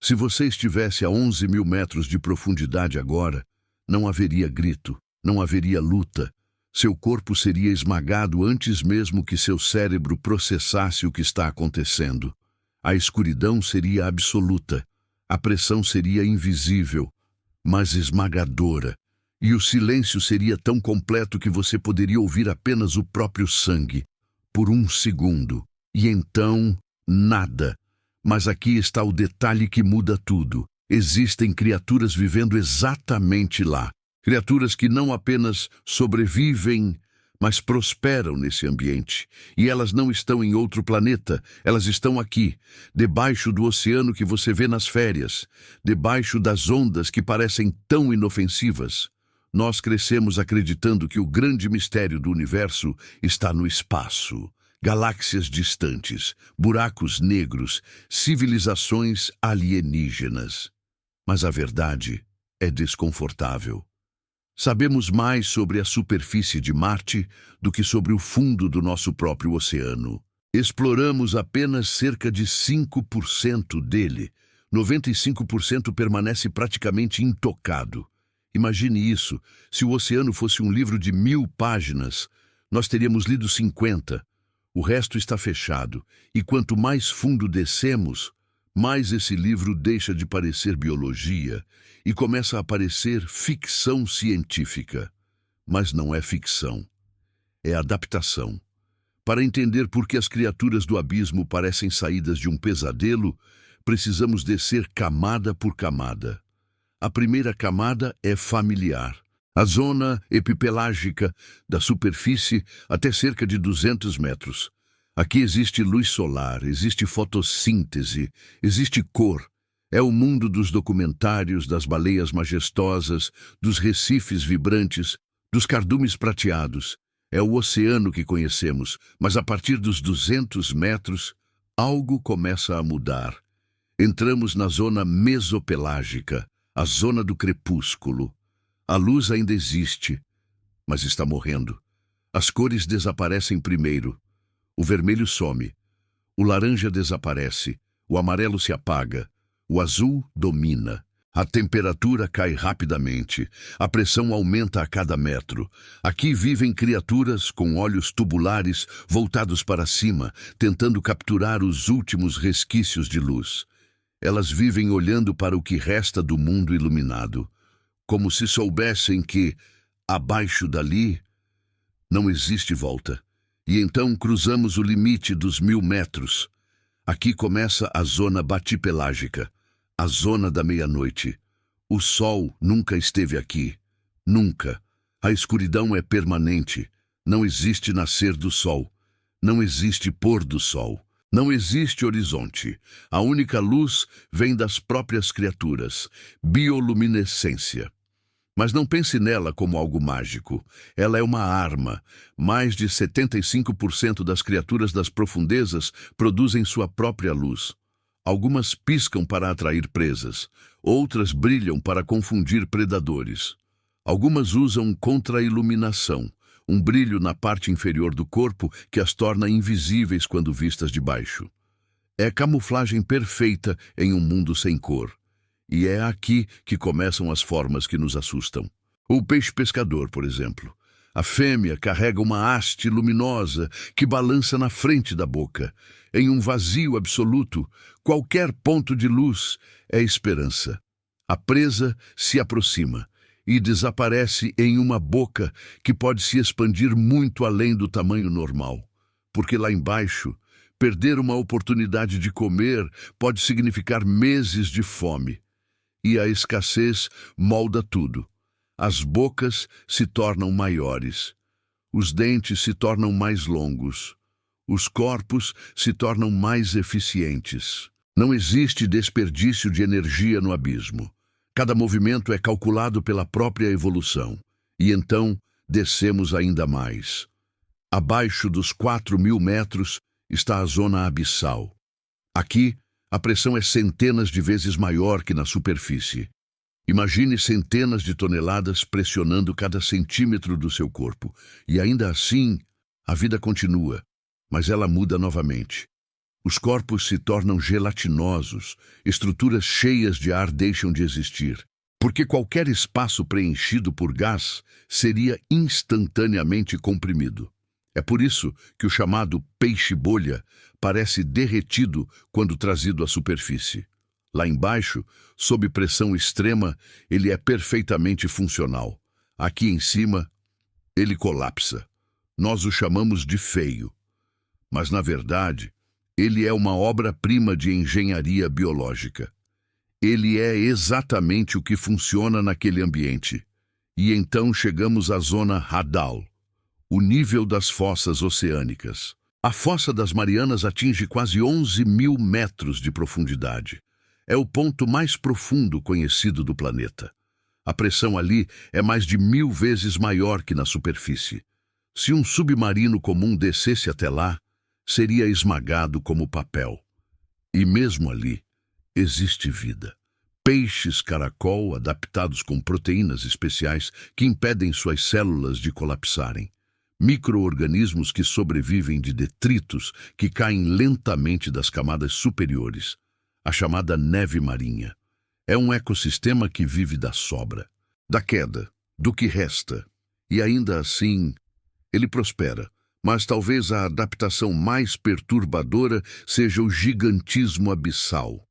Se você estivesse a 11 mil metros de profundidade agora, não haveria grito, não haveria luta. Seu corpo seria esmagado antes mesmo que seu cérebro processasse o que está acontecendo. A escuridão seria absoluta, a pressão seria invisível, mas esmagadora, e o silêncio seria tão completo que você poderia ouvir apenas o próprio sangue, por um segundo. E então, nada. Mas aqui está o detalhe que muda tudo. Existem criaturas vivendo exatamente lá. Criaturas que não apenas sobrevivem, mas prosperam nesse ambiente. E elas não estão em outro planeta, elas estão aqui, debaixo do oceano que você vê nas férias, debaixo das ondas que parecem tão inofensivas. Nós crescemos acreditando que o grande mistério do universo está no espaço. Galáxias distantes, buracos negros, civilizações alienígenas. Mas a verdade é desconfortável. Sabemos mais sobre a superfície de Marte do que sobre o fundo do nosso próprio oceano. Exploramos apenas cerca de 5% dele. 95% permanece praticamente intocado. Imagine isso, se o oceano fosse um livro de 1000 páginas, nós teríamos lido 50. O resto está fechado, e quanto mais fundo descemos, mais esse livro deixa de parecer biologia e começa a parecer ficção científica. Mas não é ficção, é adaptação. Para entender por que as criaturas do abismo parecem saídas de um pesadelo, precisamos descer camada por camada. A primeira camada é familiar. A zona epipelágica da superfície até cerca de 200 metros. Aqui existe luz solar, existe fotossíntese, existe cor. É o mundo dos documentários, das baleias majestosas, dos recifes vibrantes, dos cardumes prateados. É o oceano que conhecemos, mas a partir dos 200 metros, algo começa a mudar. Entramos na zona mesopelágica, a zona do crepúsculo. A luz ainda existe, mas está morrendo. As cores desaparecem primeiro. O vermelho some. O laranja desaparece. O amarelo se apaga. O azul domina. A temperatura cai rapidamente. A pressão aumenta a cada metro. Aqui vivem criaturas com olhos tubulares voltados para cima, tentando capturar os últimos resquícios de luz. Elas vivem olhando para o que resta do mundo iluminado, como se soubessem que, abaixo dali, não existe volta. E então cruzamos o limite dos 1000 metros. Aqui começa a zona batipelágica, a zona da meia-noite. O sol nunca esteve aqui. Nunca. A escuridão é permanente. Não existe nascer do sol. Não existe pôr do sol. Não existe horizonte. A única luz vem das próprias criaturas. Bioluminescência. Mas não pense nela como algo mágico. Ela é uma arma. Mais de 75% das criaturas das profundezas produzem sua própria luz. Algumas piscam para atrair presas. Outras brilham para confundir predadores. Algumas usam contra-iluminação, um brilho na parte inferior do corpo que as torna invisíveis quando vistas de baixo. É camuflagem perfeita em um mundo sem cor. E é aqui que começam as formas que nos assustam. O peixe-pescador, por exemplo. A fêmea carrega uma haste luminosa que balança na frente da boca. Em um vazio absoluto, qualquer ponto de luz é esperança. A presa se aproxima e desaparece em uma boca que pode se expandir muito além do tamanho normal. Porque lá embaixo, perder uma oportunidade de comer pode significar meses de fome. E a escassez molda tudo. As bocas se tornam maiores. Os dentes se tornam mais longos. Os corpos se tornam mais eficientes. Não existe desperdício de energia no abismo. Cada movimento é calculado pela própria evolução. E então descemos ainda mais. Abaixo dos 4.000 metros está a zona abissal. Aqui, a pressão é centenas de vezes maior que na superfície. Imagine centenas de toneladas pressionando cada centímetro do seu corpo. E ainda assim, a vida continua, mas ela muda novamente. Os corpos se tornam gelatinosos, estruturas cheias de ar deixam de existir, porque qualquer espaço preenchido por gás seria instantaneamente comprimido. É por isso que o chamado peixe-bolha parece derretido quando trazido à superfície. Lá embaixo, sob pressão extrema, ele é perfeitamente funcional. Aqui em cima, ele colapsa. Nós o chamamos de feio. Mas, na verdade, ele é uma obra-prima de engenharia biológica. Ele é exatamente o que funciona naquele ambiente. E então chegamos à zona Hadal, o nível das fossas oceânicas. A Fossa das Marianas atinge quase 11.000 metros de profundidade. É o ponto mais profundo conhecido do planeta. A pressão ali é mais de 1000 vezes maior que na superfície. Se um submarino comum descesse até lá, seria esmagado como papel. E mesmo ali, existe vida. Peixes caracol adaptados com proteínas especiais que impedem suas células de colapsarem. Micro-organismos que sobrevivem de detritos que caem lentamente das camadas superiores. A chamada neve marinha. É um ecossistema que vive da sobra, da queda, do que resta. E ainda assim, ele prospera. Mas talvez a adaptação mais perturbadora seja o gigantismo abissal.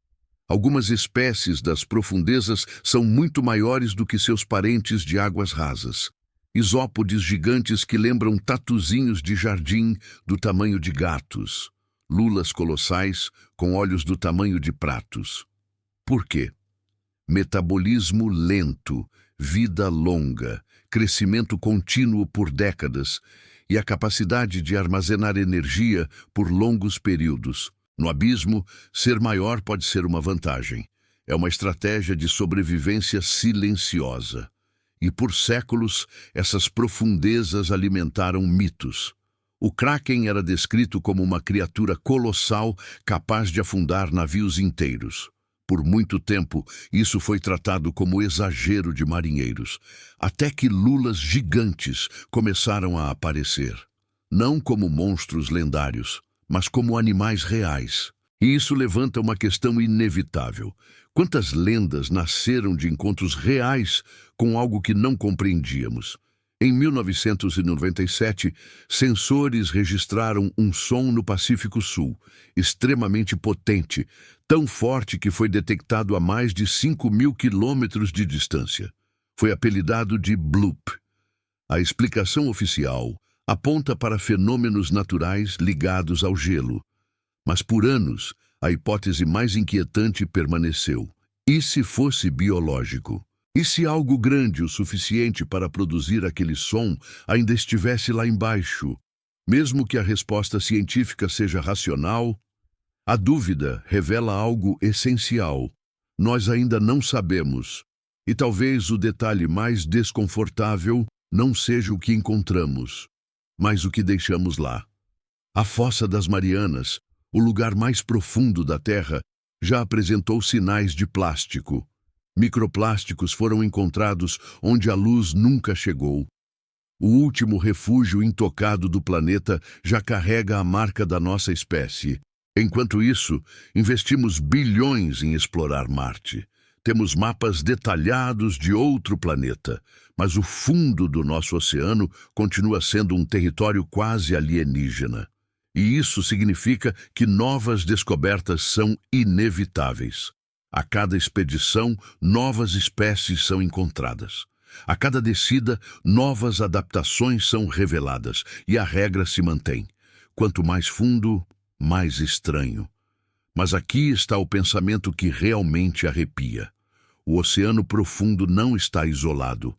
Algumas espécies das profundezas são muito maiores do que seus parentes de águas rasas. Isópodes gigantes que lembram tatuzinhos de jardim do tamanho de gatos. Lulas colossais com olhos do tamanho de pratos. Por quê? Metabolismo lento, vida longa, crescimento contínuo por décadas e a capacidade de armazenar energia por longos períodos. No abismo, ser maior pode ser uma vantagem. É uma estratégia de sobrevivência silenciosa. E por séculos, essas profundezas alimentaram mitos. O Kraken era descrito como uma criatura colossal capaz de afundar navios inteiros. Por muito tempo, isso foi tratado como exagero de marinheiros, até que lulas gigantes começaram a aparecer. Não como monstros lendários, mas como animais reais. E isso levanta uma questão inevitável. Quantas lendas nasceram de encontros reais com algo que não compreendíamos? Em 1997, sensores registraram um som no Pacífico Sul, extremamente potente, tão forte que foi detectado a mais de 5.000 quilômetros de distância. Foi apelidado de Bloop. A explicação oficial aponta para fenômenos naturais ligados ao gelo. Mas por anos, a hipótese mais inquietante permaneceu. E se fosse biológico? E se algo grande o suficiente para produzir aquele som ainda estivesse lá embaixo? Mesmo que a resposta científica seja racional, a dúvida revela algo essencial. Nós ainda não sabemos. E talvez o detalhe mais desconfortável não seja o que encontramos, mas o que deixamos lá. A Fossa das Marianas, o lugar mais profundo da Terra, já apresentou sinais de plástico. Microplásticos foram encontrados onde a luz nunca chegou. O último refúgio intocado do planeta já carrega a marca da nossa espécie. Enquanto isso, investimos bilhões em explorar Marte. Temos mapas detalhados de outro planeta, mas o fundo do nosso oceano continua sendo um território quase alienígena. E isso significa que novas descobertas são inevitáveis. A cada expedição, novas espécies são encontradas. A cada descida, novas adaptações são reveladas e a regra se mantém. Quanto mais fundo, mais estranho. Mas aqui está o pensamento que realmente arrepia. O oceano profundo não está isolado.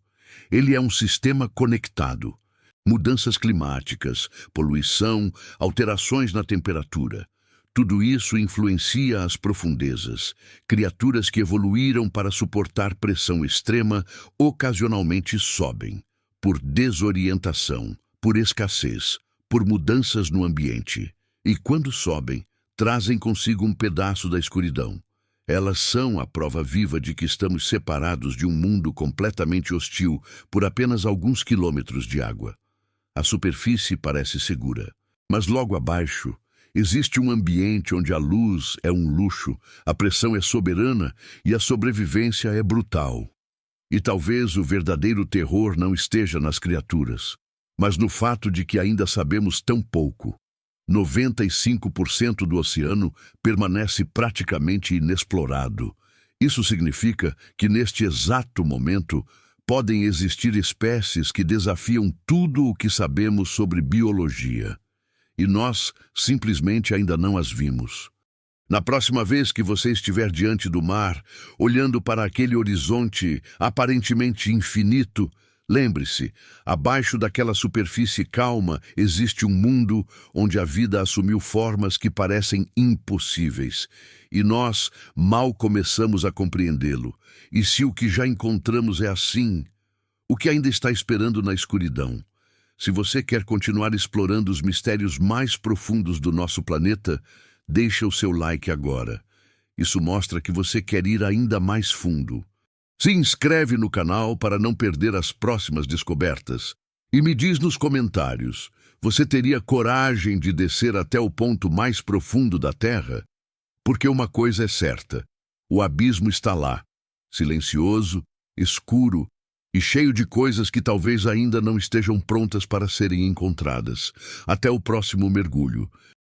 Ele é um sistema conectado. Mudanças climáticas, poluição, alterações na temperatura. Tudo isso influencia as profundezas. Criaturas que evoluíram para suportar pressão extrema ocasionalmente sobem, por desorientação, por escassez, por mudanças no ambiente. E quando sobem, trazem consigo um pedaço da escuridão. Elas são a prova viva de que estamos separados de um mundo completamente hostil por apenas alguns quilômetros de água. A superfície parece segura, mas logo abaixo, Existe um ambiente onde a luz é um luxo, a pressão é soberana e a sobrevivência é brutal. E talvez o verdadeiro terror não esteja nas criaturas, mas no fato de que ainda sabemos tão pouco. 95% do oceano permanece praticamente inexplorado. Isso significa que neste exato momento podem existir espécies que desafiam tudo o que sabemos sobre biologia. E nós simplesmente ainda não as vimos. Na próxima vez que você estiver diante do mar, olhando para aquele horizonte aparentemente infinito, lembre-se, abaixo daquela superfície calma existe um mundo onde a vida assumiu formas que parecem impossíveis. E nós mal começamos a compreendê-lo. E se o que já encontramos é assim, o que ainda está esperando na escuridão? Se você quer continuar explorando os mistérios mais profundos do nosso planeta, deixa o seu like agora. Isso mostra que você quer ir ainda mais fundo. Se inscreve no canal para não perder as próximas descobertas. E me diz nos comentários, você teria coragem de descer até o ponto mais profundo da Terra? Porque uma coisa é certa, o abismo está lá, silencioso, escuro, e cheio de coisas que talvez ainda não estejam prontas para serem encontradas. Até o próximo mergulho.